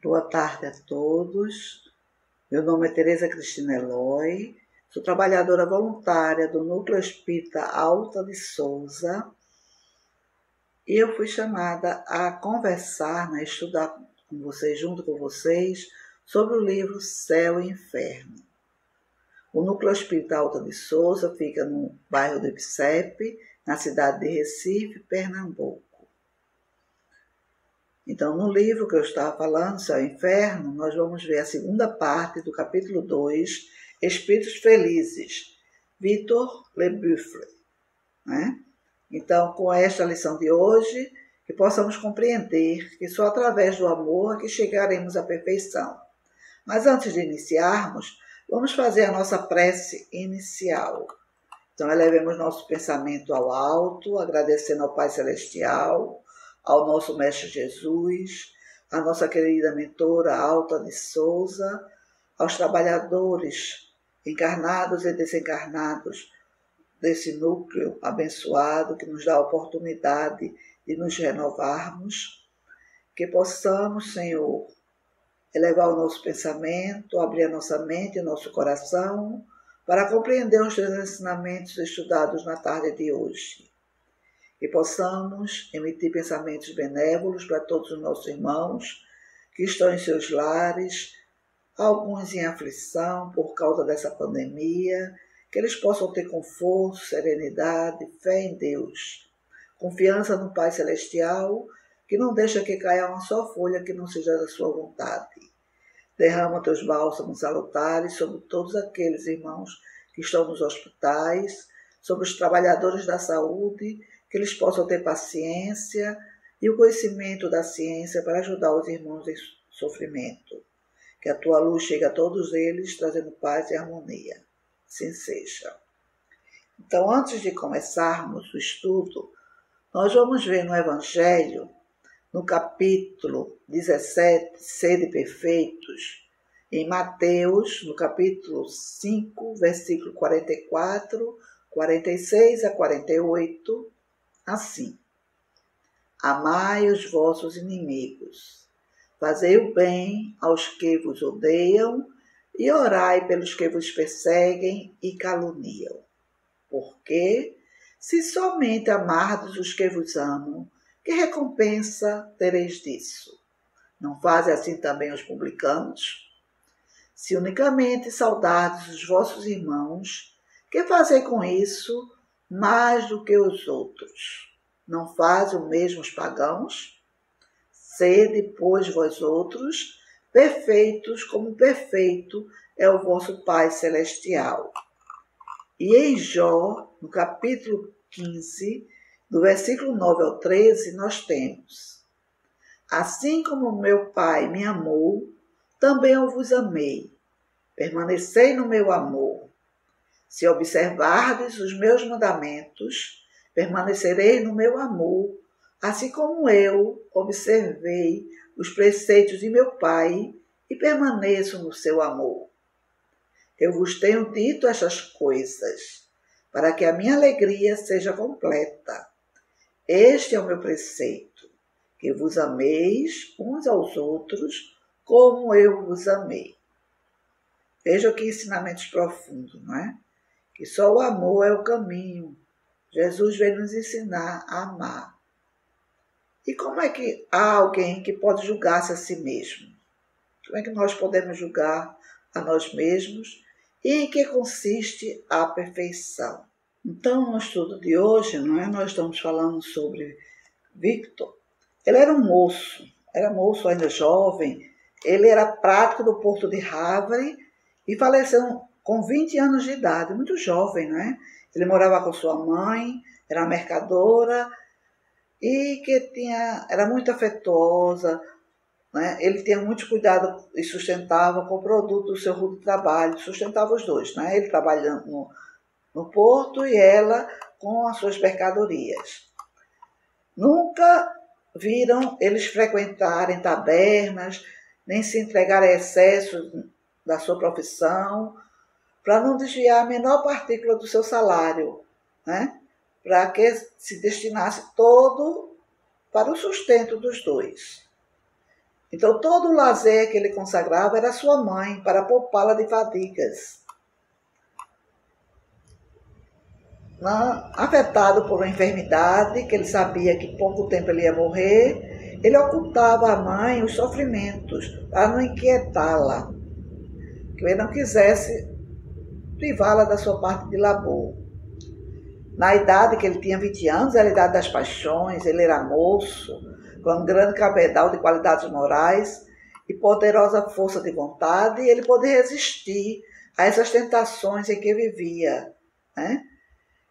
Boa tarde a todos. Meu nome é Tereza Cristina Eloy, sou trabalhadora voluntária do Núcleo Espírita Alta de Souza e eu fui chamada a conversar, estudar com vocês, junto com vocês, sobre o livro Céu e Inferno. O Núcleo Espírita Alta de Souza fica no bairro do Ipsepe, na cidade de Recife, Pernambuco. Então, no livro que eu estava falando, Céu e Inferno, nós vamos ver a segunda parte do capítulo 2, Espíritos Felizes, Victor Lebuffle. Então, com esta lição de hoje, que possamos compreender que só através do amor é que chegaremos à perfeição. Mas antes de iniciarmos, vamos fazer a nossa prece inicial. Então, elevemos nosso pensamento ao alto, agradecendo ao Pai Celestial, ao nosso Mestre Jesus, à nossa querida mentora Alta de Souza, aos trabalhadores encarnados e desencarnados desse núcleo abençoado que nos dá a oportunidade de nos renovarmos, que possamos, Senhor, elevar o nosso pensamento, abrir a nossa mente e o nosso coração para compreender os teus ensinamentos estudados na tarde de hoje. Que possamos emitir pensamentos benévolos para todos os nossos irmãos que estão em seus lares, alguns em aflição por causa dessa pandemia, que eles possam ter conforto, serenidade, fé em Deus, confiança no Pai Celestial, que não deixa que caia uma só folha que não seja da sua vontade. Derrama teus bálsamos salutares sobre todos aqueles irmãos que estão nos hospitais, sobre os trabalhadores da saúde, que eles possam ter paciência e o conhecimento da ciência para ajudar os irmãos em sofrimento. Que a tua luz chegue a todos eles, trazendo paz e harmonia. Assim seja. Então, antes de começarmos o estudo, nós vamos ver no Evangelho, no capítulo 17, Sede Perfeitos, em Mateus, no capítulo 5, versículo 44, 46 a 48, assim: amai os vossos inimigos, fazei o bem aos que vos odeiam e orai pelos que vos perseguem e caluniam. Porque, se somente amardes os que vos amam, que recompensa tereis disso? Não fazem assim também os publicanos? Se unicamente saudardes os vossos irmãos, que fazei com isso mais do que os outros? Não fazem o mesmo os pagãos? Sede, pois, vós outros, perfeitos como perfeito é o vosso Pai Celestial. E em Jó, no capítulo 15, do versículo 9 ao 13, nós temos: assim como meu Pai me amou, também eu vos amei. Permanecei no meu amor. Se observardes os meus mandamentos, permanecerei no meu amor, assim como eu observei os preceitos de meu Pai e permaneço no seu amor. Eu vos tenho dito estas coisas, para que a minha alegria seja completa. Este é o meu preceito, que vos ameis uns aos outros, como eu vos amei. Vejam que ensinamentos profundos, não é? Que só o amor é o caminho. Jesus veio nos ensinar a amar. E como é que há alguém que pode julgar-se a si mesmo? Como é que nós podemos julgar a nós mesmos? E em que consiste a perfeição? Então, no estudo de hoje, nós estamos falando sobre Victor. Ele era moço ainda jovem. Ele era prático do Porto de Harvard e faleceu com 20 anos de idade, muito jovem, Ele morava com sua mãe, era mercadora e era muito afetuosa, Ele tinha muito cuidado e sustentava com o produto do seu rude trabalho, sustentava os dois, Ele trabalhando no porto e ela com as suas mercadorias. Nunca viram eles frequentarem tabernas, nem se entregar a excessos da sua profissão, para não desviar a menor partícula do seu salário, para que se destinasse todo para o sustento dos dois. Então todo o lazer que ele consagrava era a sua mãe, para poupá-la de fadigas. Afetado por uma enfermidade, que ele sabia que pouco tempo ele ia morrer, ele ocultava à mãe os sofrimentos para não inquietá-la, que ele não quisesse privá-la da sua parte de labor. Na idade que ele tinha 20 anos, era a idade das paixões, ele era moço, com um grande cabedal de qualidades morais e poderosa força de vontade, e ele pôde resistir a essas tentações em que vivia, né?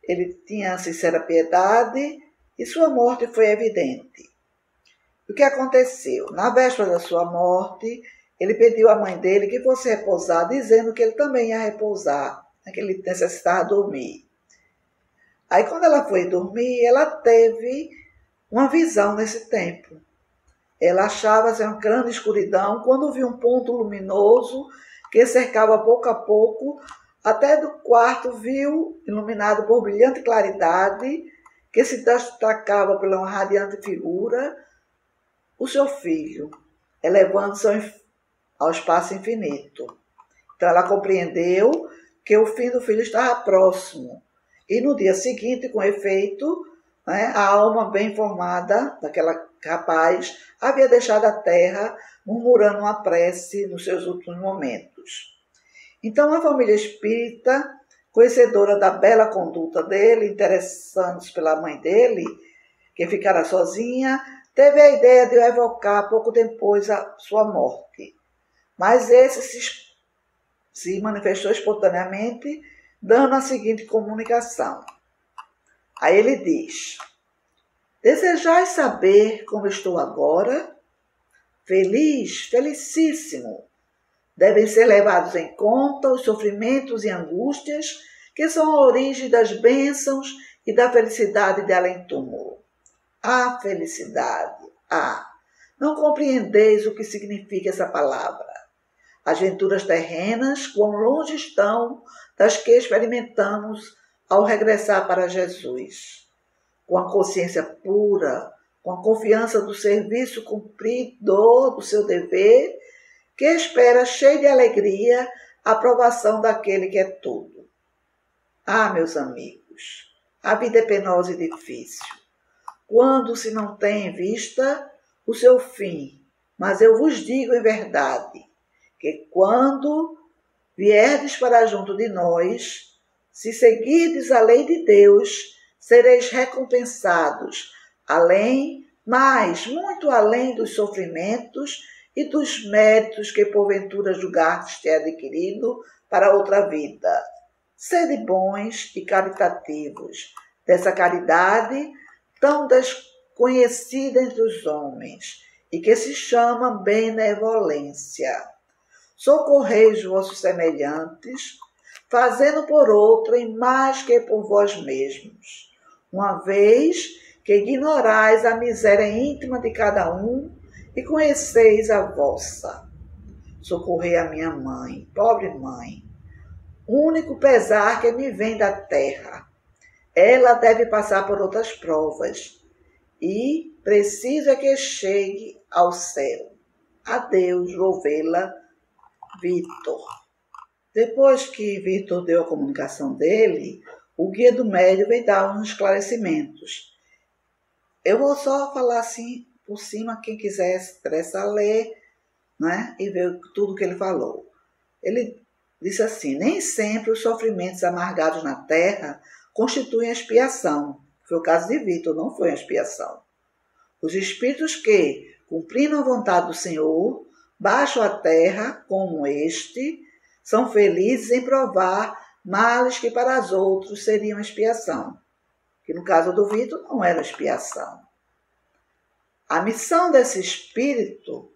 Ele tinha sincera piedade e sua morte foi evidente. O que aconteceu? Na véspera da sua morte, ele pediu à mãe dele que fosse repousar, dizendo que ele também ia repousar, que ele necessitava dormir. Aí, quando ela foi dormir, ela teve uma visão nesse tempo. Ela achava-se uma grande escuridão, quando viu um ponto luminoso que cercava pouco a pouco, até do quarto viu, iluminado por brilhante claridade, que se destacava pela uma radiante figura, o seu filho, elevando-se ao espaço infinito. Então ela compreendeu que o fim do filho estava próximo. E no dia seguinte, com efeito, né, a alma bem formada daquela rapaz havia deixado a terra, murmurando uma prece nos seus últimos momentos. Então a família espírita, conhecedora da bela conduta dele, interessando-se pela mãe dele, que ficara sozinha, teve a ideia de o evocar pouco depois da sua morte. Mas esse se manifestou espontaneamente, dando a seguinte comunicação. Aí ele diz: desejais saber como estou agora? Feliz, felicíssimo. Devem ser levados em conta os sofrimentos e angústias que são a origem das bênçãos e da felicidade de além-túmulo. A felicidade, não compreendeis o que significa essa palavra. As venturas terrenas, quão longe estão das que experimentamos ao regressar para Jesus. Com a consciência pura, com a confiança do serviço cumpridor do seu dever, que espera, cheio de alegria, a aprovação daquele que é tudo. Meus amigos, a vida é penosa e difícil. Quando se não tem em vista o seu fim, mas eu vos digo em verdade, que quando vierdes para junto de nós, se seguirdes a lei de Deus, sereis recompensados, muito além dos sofrimentos e dos méritos que porventura julgastes ter adquirido para outra vida. Sede bons e caritativos, dessa caridade tão desconhecida entre os homens, e que se chama benevolência. Socorreis vossos semelhantes, fazendo por outrem mais que por vós mesmos, uma vez que ignorais a miséria íntima de cada um e conheceis a vossa. Socorrei a minha mãe, pobre mãe, único pesar que me vem da terra. Ela deve passar por outras provas e preciso é que chegue ao céu. Adeus, vou vê-la, Vitor. Depois que Vitor deu a comunicação dele, o guia do médium veio dar uns esclarecimentos. Eu vou só falar assim por cima, quem quiser se interessa a ler, né, e ver tudo que ele falou. Ele disse assim: nem sempre os sofrimentos amargados na terra constituem expiação. Foi o caso de Vitor, não foi uma expiação. Os espíritos que, cumprindo a vontade do Senhor, baixam a terra, como este, são felizes em provar males que para os outros seriam expiação. Que no caso do Vitor não era expiação. A missão desse espírito,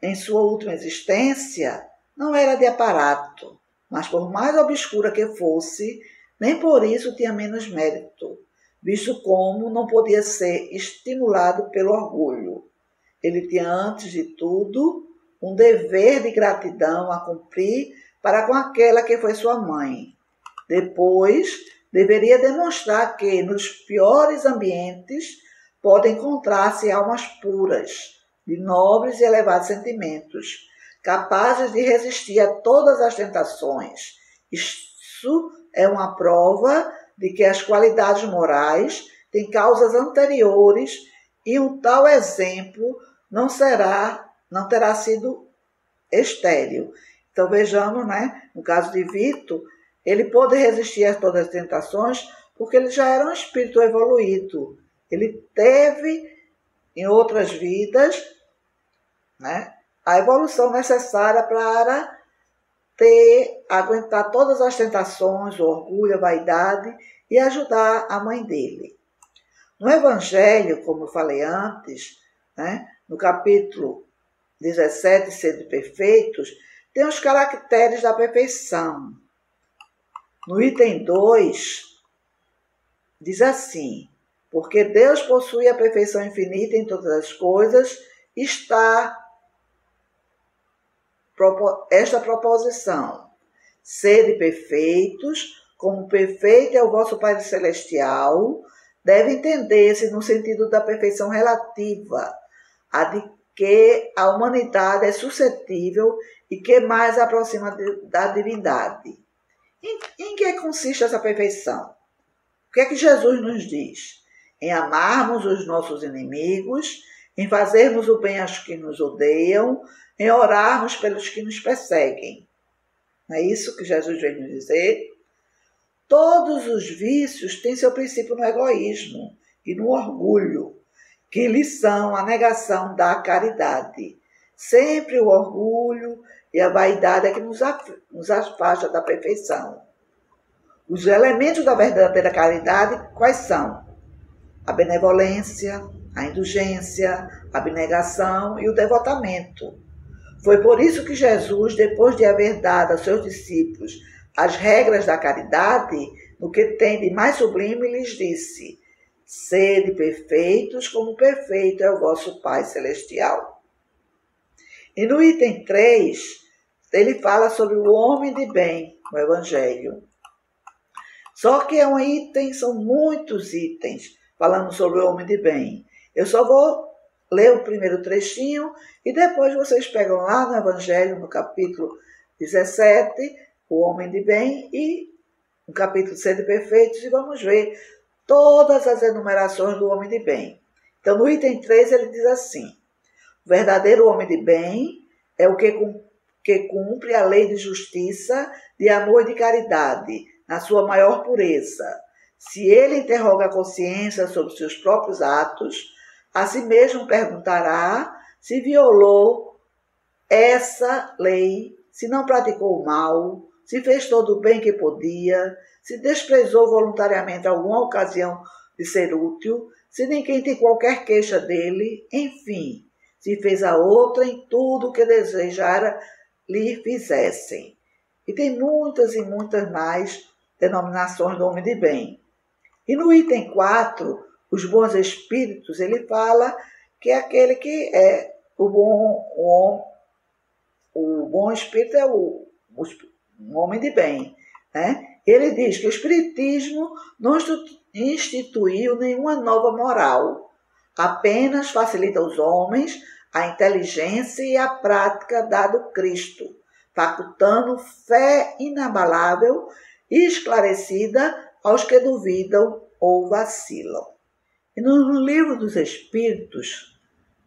em sua última existência, não era de aparato, mas por mais obscura que fosse, nem por isso tinha menos mérito, visto como não podia ser estimulado pelo orgulho. Ele tinha, antes de tudo, um dever de gratidão a cumprir para com aquela que foi sua mãe. Depois, deveria demonstrar que, nos piores ambientes, podem encontrar-se almas puras, de nobres e elevados sentimentos, capazes de resistir a todas as tentações. Isso é uma prova de que as qualidades morais têm causas anteriores e um tal exemplo não terá sido estéril. Então vejamos, no caso de Vitor, ele pôde resistir a todas as tentações porque ele já era um espírito evoluído. Ele teve, em outras vidas, a evolução necessária para aguentar todas as tentações, o orgulho, a vaidade e ajudar a mãe dele. No Evangelho, como eu falei antes, no capítulo 17, Sede Perfeitos, tem os caracteres da perfeição. No item 2, diz assim: porque Deus possui a perfeição infinita em todas as coisas, está esta proposição: sede perfeitos, como perfeito é o vosso Pai Celestial, deve entender-se no sentido da perfeição relativa, a de que a humanidade é suscetível e que mais aproxima da divindade. Em que consiste essa perfeição? O que é que Jesus nos diz? Em amarmos os nossos inimigos, em fazermos o bem aos que nos odeiam, em orarmos pelos que nos perseguem. Não é isso que Jesus vem nos dizer? Todos os vícios têm seu princípio no egoísmo e no orgulho, que lhes são a negação da caridade. Sempre o orgulho e a vaidade é que nos afasta da perfeição. Os elementos da verdadeira caridade quais são? A benevolência, a indulgência, a abnegação e o devotamento. Foi por isso que Jesus, depois de haver dado aos seus discípulos as regras da caridade, no que tem de mais sublime, lhes disse: sede perfeitos, como perfeito é o vosso Pai Celestial. E no item 3, ele fala sobre o homem de bem no Evangelho. Só que são muitos itens falando sobre o homem de bem. Eu só vou ler o primeiro trechinho e depois vocês pegam lá no Evangelho, no capítulo 17, o homem de bem, e no capítulo Sede Perfeitos, e vamos ver todas as enumerações do homem de bem. Então, no item 3, ele diz assim: o verdadeiro homem de bem é o que cumpre a lei de justiça, de amor e de caridade, na sua maior pureza. Se ele interroga a consciência sobre seus próprios atos, a si mesmo perguntará se violou essa lei, se não praticou o mal, se fez todo o bem que podia, se desprezou voluntariamente alguma ocasião de ser útil, se ninguém tem qualquer queixa dele, enfim, se fez a outra em tudo o que desejara lhe fizessem. E tem muitas e muitas mais denominações do homem de bem. E no item 4, os bons espíritos, ele fala que é aquele que é o bom espírito é um homem de bem. Ele diz que o espiritismo não instituiu nenhuma nova moral, apenas facilita aos homens a inteligência e a prática dado Cristo, facultando fé inabalável e esclarecida aos que duvidam ou vacilam. E no Livro dos Espíritos,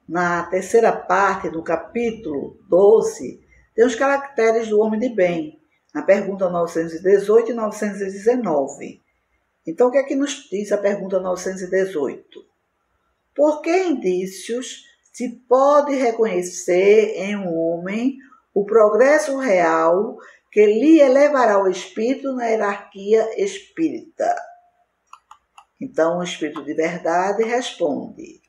na terceira parte, no capítulo 12, tem os caracteres do homem de bem, na pergunta 918 e 919. Então, o que é que nos diz a pergunta 918? Por que indícios se pode reconhecer em um homem o progresso real que lhe elevará o espírito na hierarquia espírita? Então, o espírito de verdade responde: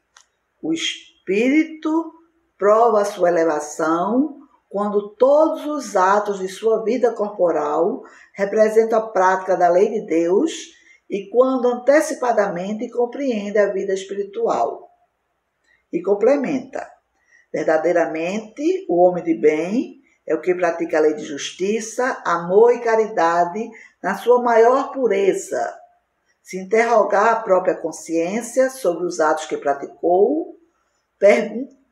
o espírito prova a sua elevação quando todos os atos de sua vida corporal representam a prática da lei de Deus e quando antecipadamente compreende a vida espiritual. E complementa: verdadeiramente, o homem de bem é o que pratica a lei de justiça, amor e caridade na sua maior pureza. Se interrogar a própria consciência sobre os atos que praticou,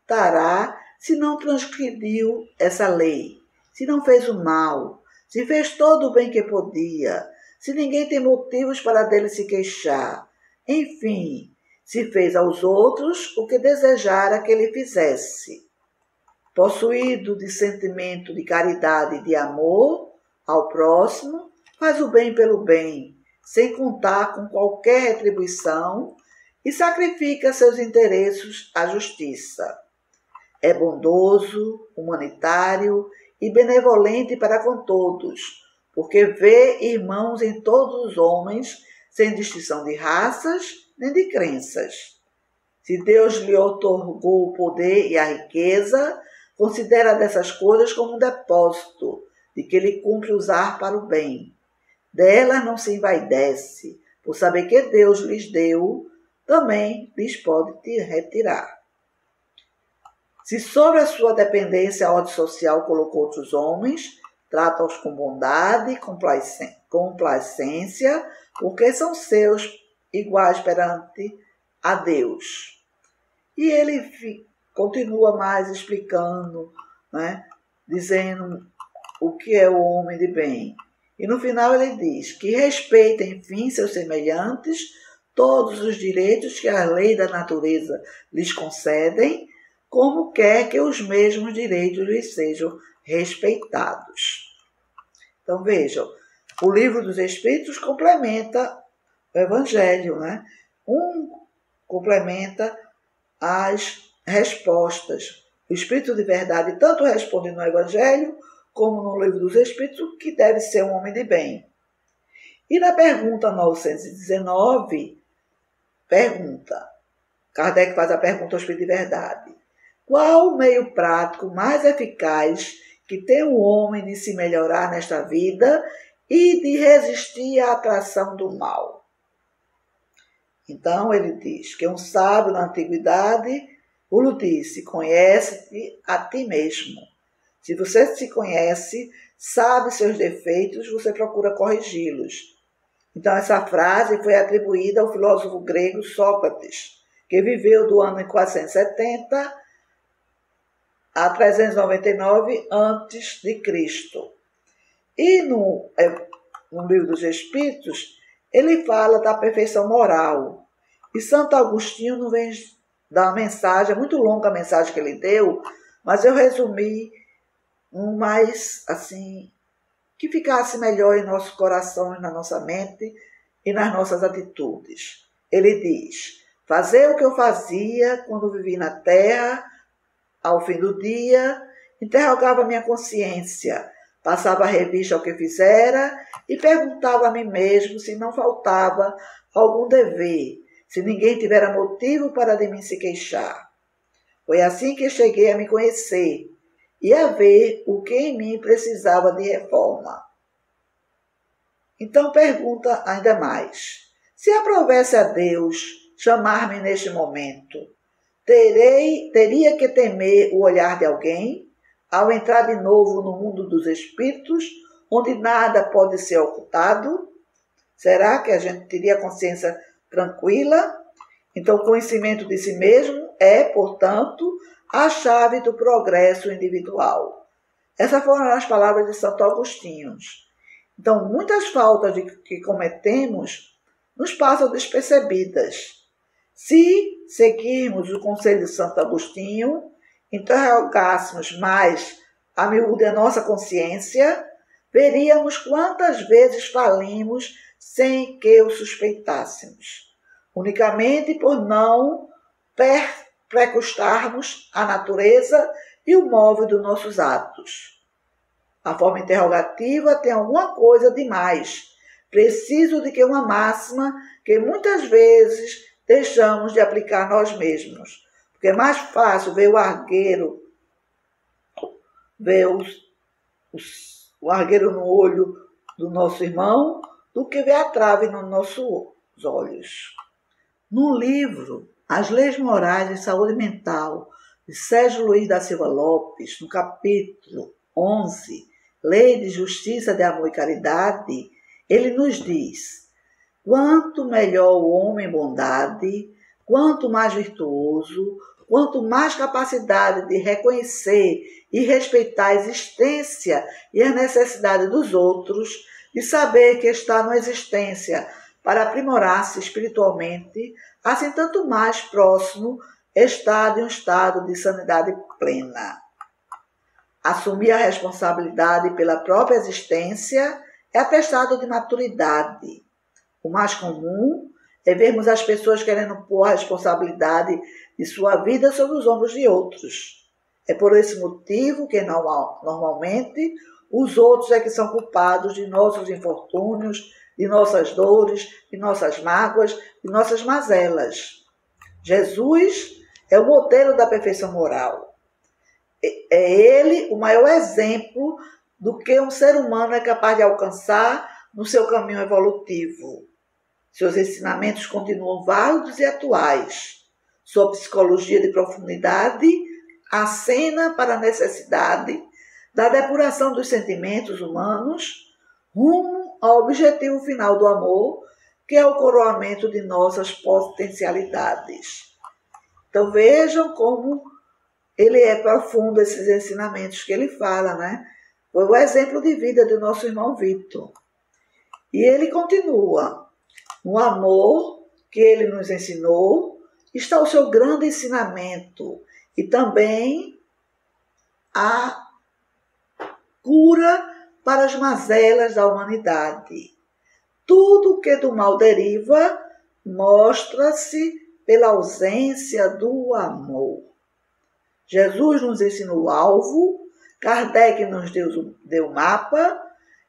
estará se não transgrediu essa lei, se não fez o mal, se fez todo o bem que podia, se ninguém tem motivos para dele se queixar, enfim, se fez aos outros o que desejara que ele fizesse. Possuído de sentimento de caridade e de amor ao próximo, faz o bem pelo bem, sem contar com qualquer retribuição, e sacrifica seus interesses à justiça. É bondoso, humanitário e benevolente para com todos, porque vê irmãos em todos os homens, sem distinção de raças nem de crenças. Se Deus lhe outorgou o poder e a riqueza, considera dessas coisas como um depósito, de que ele cumpre usar para o bem. Delas não se envaidece, por saber que Deus lhes deu, também lhes pode retirar. Se sobre a sua dependência a ordem social colocou outros homens, trata-os com bondade e complacência, porque são seus iguais perante a Deus. E ele continua mais explicando, né, dizendo o que é o homem de bem. E no final ele diz que respeita, enfim, seus semelhantes, todos os direitos que a lei da natureza lhes concedem, como quer que os mesmos direitos lhes sejam respeitados. Então vejam, o Livro dos Espíritos complementa o Evangelho, né? Um complementa as respostas. O Espírito de Verdade tanto responde no Evangelho como no Livro dos Espíritos o que deve ser um homem de bem. E na pergunta 919, Kardec faz a pergunta ao Espírito de Verdade. Qual o meio prático mais eficaz que tem o homem de se melhorar nesta vida e de resistir à atração do mal? Então ele diz que um sábio na antiguidade o disse: conhece-te a ti mesmo. Se você se conhece, sabe seus defeitos, você procura corrigi-los. Então essa frase foi atribuída ao filósofo grego Sócrates, que viveu do ano 470 a 399 a.C. E no Livro dos Espíritos, ele fala da perfeição moral. E Santo Agostinho não vem dar uma mensagem, é muito longa a mensagem que ele deu, mas eu resumi um mais, assim, que ficasse melhor em nossos corações, na nossa mente e nas nossas atitudes. Ele diz: fazer o que eu fazia quando vivi na terra, ao fim do dia, interrogava minha consciência, passava a revista ao que fizera e perguntava a mim mesmo se não faltava algum dever, se ninguém tivera motivo para de mim se queixar. Foi assim que cheguei a me conhecer e a ver o que em mim precisava de reforma. Então pergunta ainda mais: se aprovesse a Deus chamar-me neste momento, teria que temer o olhar de alguém ao entrar de novo no mundo dos espíritos, onde nada pode ser ocultado? Será que a gente teria a consciência tranquila? Então, o conhecimento de si mesmo é, portanto, a chave do progresso individual. Essas foram as palavras de Santo Agostinho. Então, muitas faltas que cometemos nos passam despercebidas. Se seguirmos o conselho de Santo Agostinho, interrogássemos mais a miúde a nossa consciência, veríamos quantas vezes falimos sem que o suspeitássemos, unicamente por não precustarmos a natureza e o móvel dos nossos atos. A forma interrogativa tem alguma coisa demais. Preciso de que uma máxima que muitas vezes deixamos de aplicar nós mesmos. Porque é mais fácil ver o argueiro, o argueiro no olho do nosso irmão do que ver a trave nos nossos olhos. No livro As Leis Morais de Saúde Mental, de Sérgio Luiz da Silva Lopes, no capítulo 11, Lei de Justiça, de Amor e Caridade, ele nos diz: quanto melhor o homem em bondade, quanto mais virtuoso, quanto mais capacidade de reconhecer e respeitar a existência e a necessidade dos outros, de saber que está na existência para aprimorar-se espiritualmente, assim tanto mais próximo está de um estado de sanidade plena. Assumir a responsabilidade pela própria existência é atestado de maturidade. O mais comum é vermos as pessoas querendo pôr a responsabilidade de sua vida sobre os ombros de outros. É por esse motivo que, normalmente, os outros é que são culpados de nossos infortúnios, de nossas dores, de nossas mágoas, de nossas mazelas. Jesus é o modelo da perfeição moral. É ele o maior exemplo do que um ser humano é capaz de alcançar no seu caminho evolutivo. Seus ensinamentos continuam válidos e atuais. Sua psicologia de profundidade acena para a necessidade da depuração dos sentimentos humanos rumo ao objetivo final do amor, que é o coroamento de nossas potencialidades. Então vejam como ele é profundo, esses ensinamentos que ele fala, né? Foi o exemplo de vida do nosso irmão Vitor. E ele continua: no amor que ele nos ensinou está o seu grande ensinamento e também a cura para as mazelas da humanidade. Tudo que do mal deriva mostra-se pela ausência do amor. Jesus nos ensinou o alvo, Kardec nos deu o mapa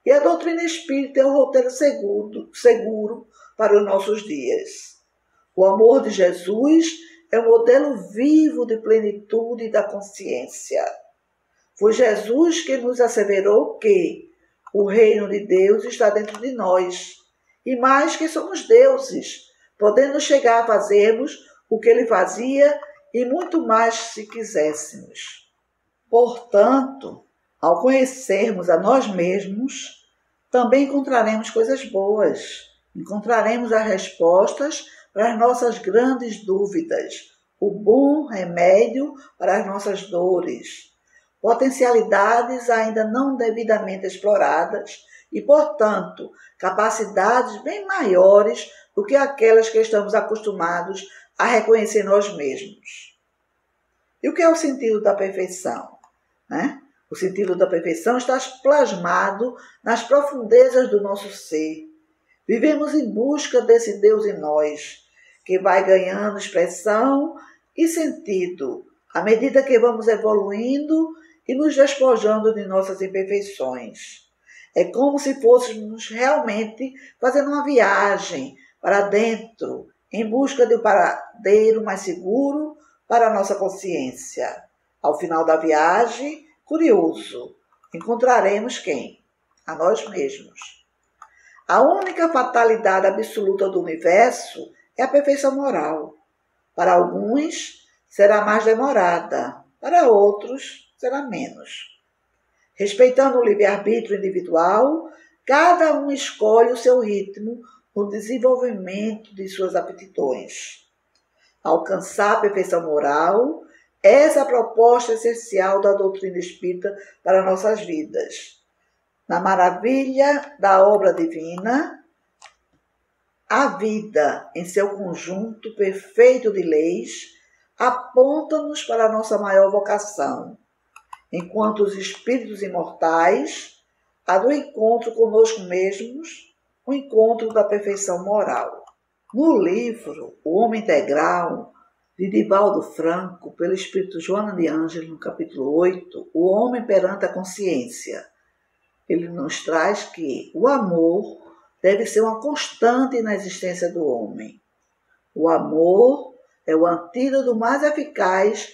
e a doutrina espírita é o roteiro seguro para os nossos dias. O amor de Jesus é um modelo vivo de plenitude da consciência. Foi Jesus que nos asseverou que o reino de Deus está dentro de nós, e mais que somos deuses, podendo chegar a fazermos o que ele fazia e muito mais se quiséssemos. Portanto, ao conhecermos a nós mesmos, também encontraremos coisas boas, encontraremos as respostas para as nossas grandes dúvidas, o bom remédio para as nossas dores, potencialidades ainda não devidamente exploradas e, portanto, capacidades bem maiores do que aquelas que estamos acostumados a reconhecer em nós mesmos. E o que é o sentido da perfeição? O sentido da perfeição está plasmado nas profundezas do nosso ser. Vivemos em busca desse Deus em nós, que vai ganhando expressão e sentido à medida que vamos evoluindo e nos despojando de nossas imperfeições. É como se fôssemos realmente fazendo uma viagem para dentro, em busca de um paradeiro mais seguro para a nossa consciência. Ao final da viagem, curioso, encontraremos quem? A nós mesmos. A única fatalidade absoluta do universo é a perfeição moral. Para alguns, será mais demorada, para outros, será menos. Respeitando o livre-arbítrio individual, cada um escolhe o seu ritmo no desenvolvimento de suas aptidões. Alcançar a perfeição moral, essa é a proposta essencial da doutrina espírita para nossas vidas. Na maravilha da obra divina, a vida, em seu conjunto perfeito de leis, aponta-nos para a nossa maior vocação, enquanto os espíritos imortais, a do encontro conosco mesmos, o encontro da perfeição moral. No livro O Homem Integral, de Divaldo Franco, pelo espírito Joana de Ângeles, no capítulo 8, O Homem perante a Consciência, ele nos traz que o amor deve ser uma constante na existência do homem. O amor é o antídoto mais eficaz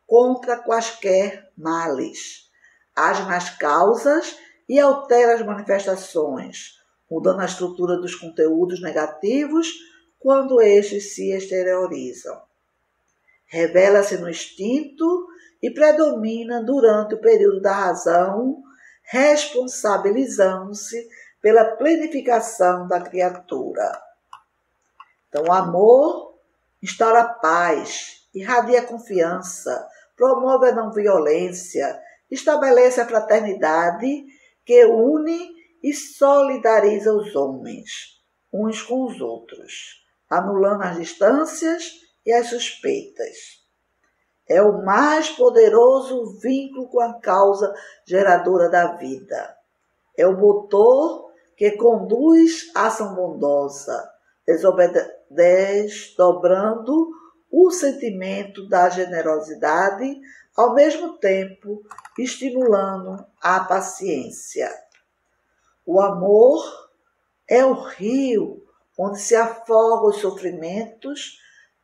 contra quaisquer males. Age nas causas e altera as manifestações, mudando a estrutura dos conteúdos negativos quando estes se exteriorizam. Revela-se no instinto e predomina durante o período da razão, responsabilizando-se pela planificação da criatura. Então, o amor instaura paz irradia confiança, promove a não violência, estabelece a fraternidade que une e solidariza os homens, uns com os outros, anulando as distâncias e as suspeitas. É o mais poderoso vínculo com a causa geradora da vida. É o motor que conduz a ação bondosa, desdobrando o sentimento da generosidade, ao mesmo tempo estimulando a paciência. O amor é o rio onde se afogam os sofrimentos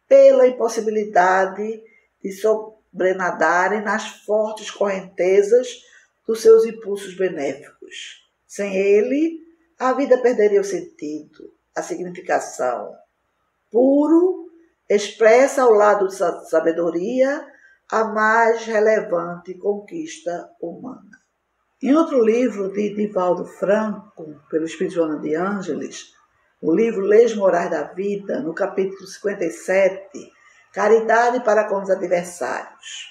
pela impossibilidade de sobrenadarem nas fortes correntezas dos seus impulsos benéficos. Sem ele, a vida perderia o sentido, a significação. Puro, expressa ao lado da sabedoria a mais relevante conquista humana. Em outro livro de Divaldo Franco, pelo Espírito Joana de Ângeles, o livro Leis Morais da Vida, no capítulo 57, Caridade para com os adversários.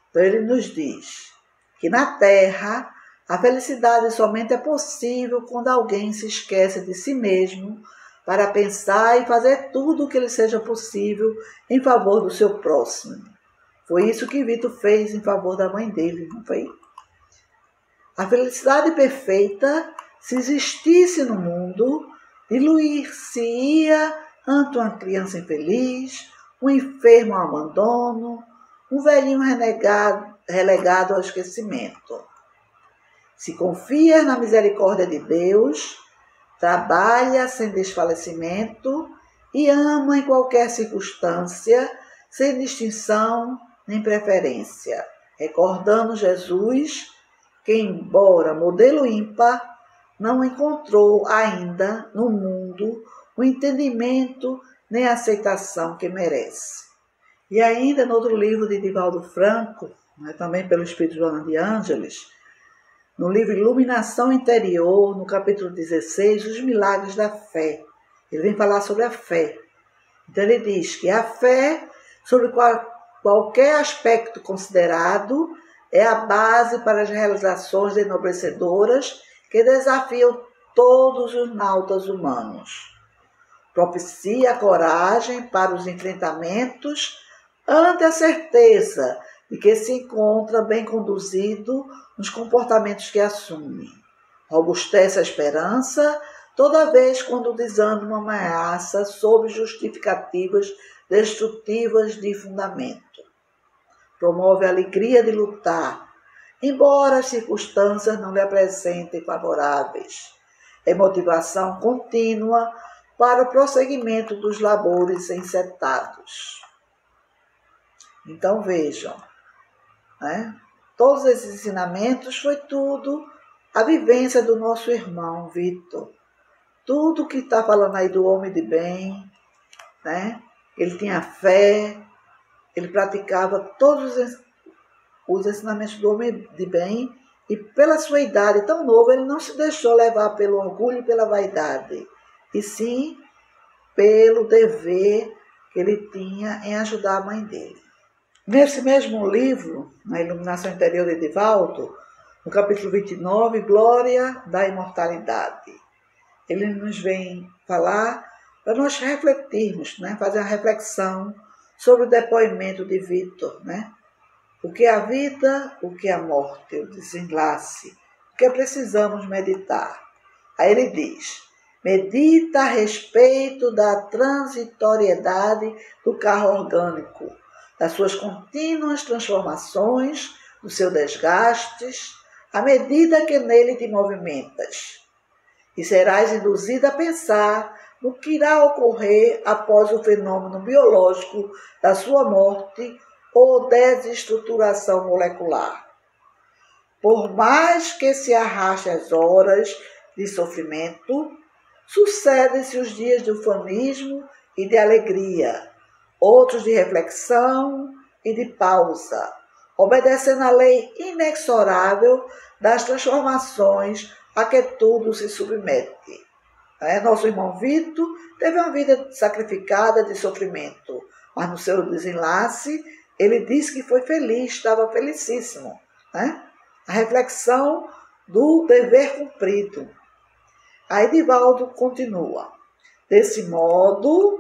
Então ele nos diz que na Terra a felicidade somente é possível quando alguém se esquece de si mesmo para pensar e fazer tudo o que lhe seja possível em favor do seu próximo. Foi isso que Vitor fez em favor da mãe dele, não foi? A felicidade perfeita, se existisse no mundo, diluir-se-ia ante uma criança infeliz, um enfermo ao abandono, um velhinho relegado ao esquecimento. Se confia na misericórdia de Deus, trabalha sem desfalecimento e ama em qualquer circunstância, sem distinção nem preferência, recordando Jesus, que, embora modelo ímpar, não encontrou ainda no mundo o entendimento nem a aceitação que merece. E ainda no outro livro de Divaldo Franco, também pelo Espírito Joana de Ângeles, no livro Iluminação Interior, no capítulo 16, Os Milagres da Fé. Ele vem falar sobre a fé. Então ele diz que a fé, sobre qualquer aspecto considerado, é a base para as realizações enobrecedoras que desafiam todos os nautas humanos. Propicia a coragem para os enfrentamentos ante a certeza de que se encontra bem conduzido nos comportamentos que assume. Robustece a esperança toda vez quando o desânimo ameaça sob justificativas destrutivas de fundamento. Promove a alegria de lutar, embora as circunstâncias não lhe apresentem favoráveis. É motivação contínua para o prosseguimento dos labores encetados. Então vejam, todos esses ensinamentos foi tudo a vivência do nosso irmão Vitor. Tudo que está falando aí do homem de bem, ele tinha fé, ele praticava todos os ensinamentos do homem de bem e pela sua idade tão nova ele não se deixou levar pelo orgulho e pela vaidade, e sim pelo dever que ele tinha em ajudar a mãe dele. Nesse mesmo livro, na Iluminação Interior de Divaldo, no capítulo 29, Glória da Imortalidade, ele nos vem falar para nós refletirmos, fazer uma reflexão sobre o depoimento de Vitor, O que é a vida, o que é a morte, o desenlace, o que precisamos meditar. Aí ele diz: medita a respeito da transitoriedade do carro orgânico, das suas contínuas transformações, dos seus desgastes, à medida que nele te movimentas. E serás induzida a pensar no que irá ocorrer após o fenômeno biológico da sua morte ou desestruturação molecular. Por mais que se arraste as horas de sofrimento, sucedem-se os dias de ufanismo e de alegria, outros de reflexão e de pausa, obedecendo à lei inexorável das transformações a que tudo se submete. Nosso irmão Vitor teve uma vida sacrificada de sofrimento, mas no seu desenlace ele disse que foi feliz, estava felicíssimo, né? A reflexão do dever cumprido. Aí Divaldo continua: desse modo,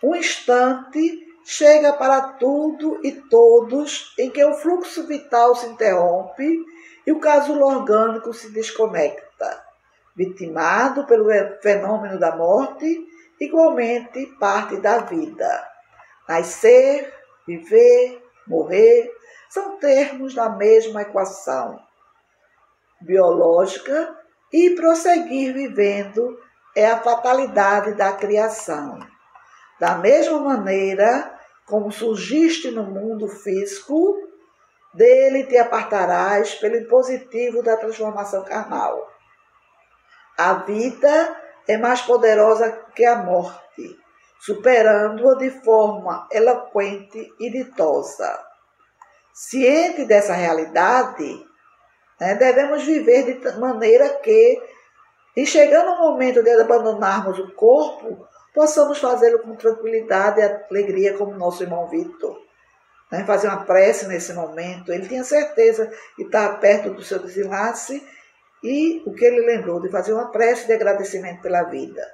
um instante chega para tudo e todos em que o fluxo vital se interrompe e o casulo orgânico se desconecta, vitimado pelo fenômeno da morte, igualmente parte da vida. Nascer, viver, morrer, são termos da mesma equação biológica, e prosseguir vivendo é a fatalidade da criação. Da mesma maneira como surgiste no mundo físico, dele te apartarás pelo impositivo da transformação carnal. A vida é mais poderosa que a morte, superando-a de forma eloquente e ditosa. Ciente dessa realidade, devemos viver de maneira que, em chegando o momento de abandonarmos o corpo, possamos fazê-lo com tranquilidade e alegria, como nosso irmão Vitor. Fazer uma prece nesse momento. Ele tinha certeza que estava perto do seu desenlace, e o que ele lembrou de fazer uma prece de agradecimento pela vida,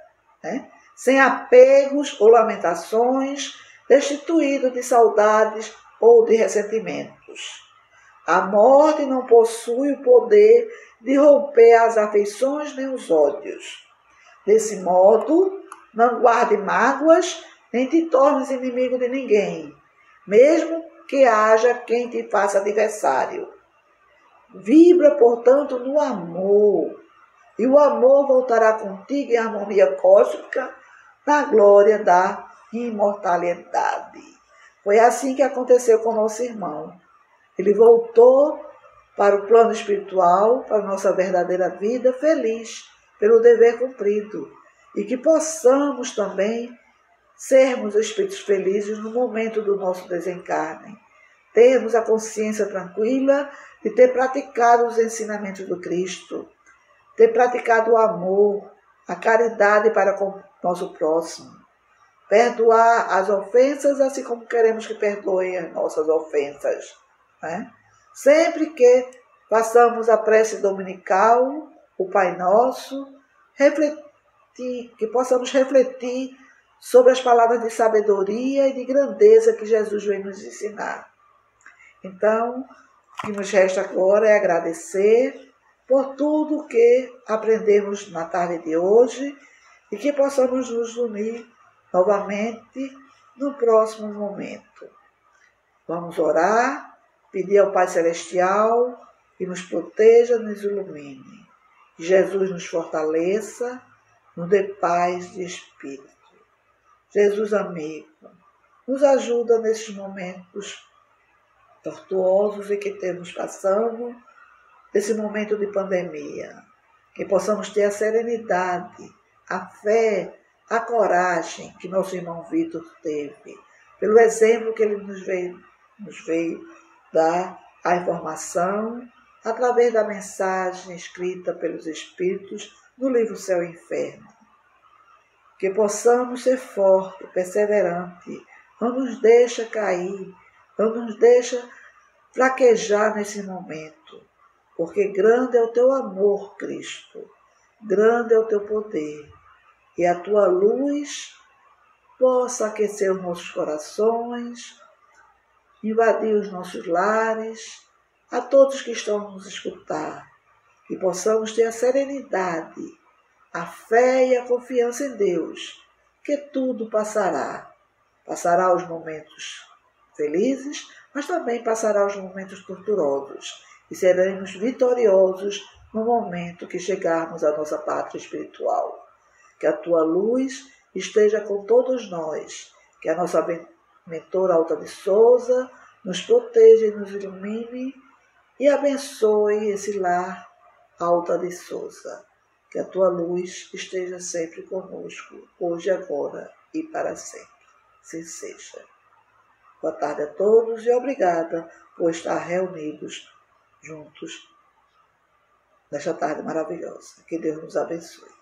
sem apegos ou lamentações, destituído de saudades ou de ressentimentos. A morte não possui o poder de romper as afeições nem os ódios. Desse modo, não guarde mágoas, nem te tornes inimigo de ninguém, mesmo que haja quem te faça adversário. Vibra, portanto, no amor, e o amor voltará contigo em harmonia cósmica, na glória da imortalidade. Foi assim que aconteceu com nosso irmão. Ele voltou para o plano espiritual, para a nossa verdadeira vida, feliz pelo dever cumprido. E que possamos também sermos espíritos felizes no momento do nosso desencarne. Termos a consciência tranquila de ter praticado os ensinamentos do Cristo, ter praticado o amor, a caridade para com o nosso próximo, perdoar as ofensas assim como queremos que perdoem as nossas ofensas. Sempre que façamos a prece dominical, o Pai Nosso, que possamos refletir sobre as palavras de sabedoria e de grandeza que Jesus vem nos ensinar. Então, o que nos resta agora é agradecer por tudo que aprendemos na tarde de hoje e que possamos nos unir novamente no próximo momento. Vamos orar, pedir ao Pai Celestial que nos proteja, nos ilumine. Que Jesus nos fortaleça, nos dê paz de espírito. Jesus amigo, nos ajuda nesses momentos tortuosos em que estamos passando, nesse momento de pandemia. Que possamos ter a serenidade, a fé, a coragem que nosso irmão Vitor teve, pelo exemplo que ele nos veio dar a informação através da mensagem escrita pelos Espíritos no livro Céu e Inferno. Que possamos ser fortes, perseverantes, não nos deixa cair, não nos deixa fraquejar nesse momento, porque grande é o teu amor, Cristo, grande é o teu poder, e a tua luz possa aquecer os nossos corações, invadir os nossos lares, a todos que estão a nos escutar, que possamos ter a serenidade, a fé e a confiança em Deus, que tudo passará. Passará os momentos felizes, mas também passará os momentos torturosos, e seremos vitoriosos no momento que chegarmos à nossa pátria espiritual. Que a tua luz esteja com todos nós, que a nossa mentora Alta de Souza nos proteja e nos ilumine e abençoe esse lar Alta de Souza. Que a tua luz esteja sempre conosco, hoje, agora e para sempre. Assim seja. Boa tarde a todos e obrigada por estar reunidos juntos nesta tarde maravilhosa. Que Deus nos abençoe.